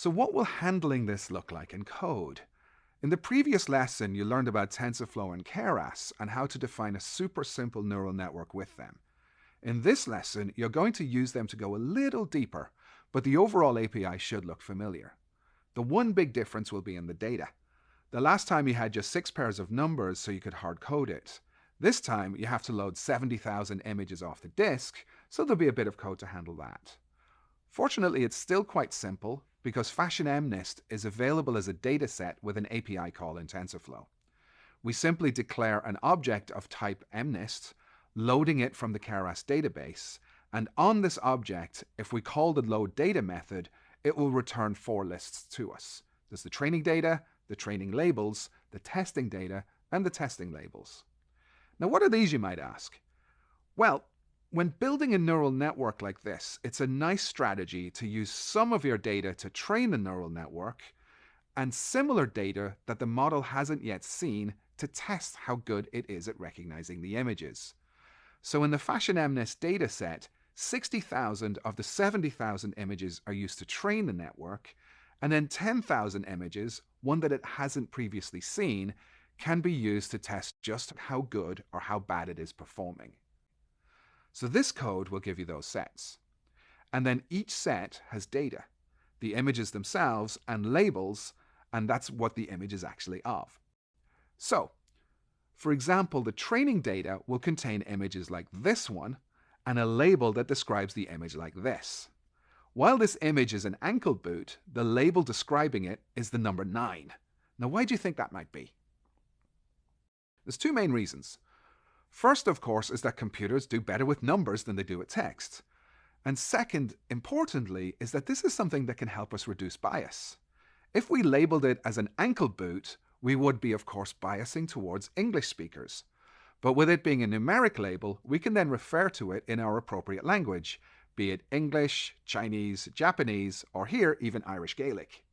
So what will handling this look like in code? In the previous lesson, you learned about TensorFlow and Keras and how to define a super simple neural network with them. In this lesson, you're going to use them to go a little deeper, but the overall API should look familiar. The one big difference will be in the data. The last time you had just 6 pairs of numbers so you could hard code it. This time you have to load 70,000 images off the disk, so there'll be a bit of code to handle that. Fortunately, it's still quite simple because FashionMNIST is available as a dataset with an API call in TensorFlow. We simply declare an object of type MNIST, loading it from the Keras database, and on this object, if we call the loadData method, it will return 4 lists to us. There's the training data, the training labels, the testing data, and the testing labels. Now, what are these, you might ask? Well, when building a neural network like this, it's a nice strategy to use some of your data to train the neural network and similar data that the model hasn't yet seen to test how good it is at recognizing the images. So in the FashionMNIST dataset, 60,000 of the 70,000 images are used to train the network, and then 10,000 images, one that it hasn't previously seen, can be used to test just how good or how bad it is performing. So this code will give you those sets. And then each set has data, the images themselves and labels, and that's what the image is actually of. So, for example, the training data will contain images like this one and a label that describes the image like this. While this image is an ankle boot, the label describing it is the number 9. Now, why do you think that might be? There's 2 main reasons. First, of course, is that computers do better with numbers than they do with text. And second, importantly, is that this is something that can help us reduce bias. If we labeled it as an ankle boot, we would be, of course, biasing towards English speakers. But with it being a numeric label, we can then refer to it in our appropriate language, be it English, Chinese, Japanese, or here, even Irish Gaelic.